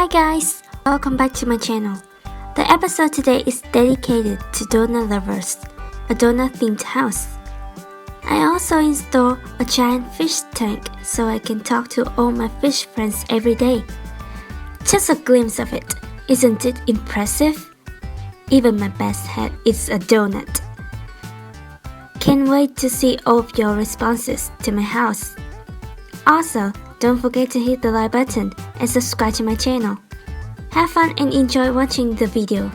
Hi guys, welcome back to my channel. The episode today is dedicated to donut lovers, a donut themed house. I also installed a giant fish tank so I can talk to all my fish friends every day. Just a glimpse of it, Isn't it impressive? Even my best head is a donut. Can't wait to see all of your responses to my house. Also, don't forget to hit the like button and subscribe to my channel. Have fun and enjoy watching the video.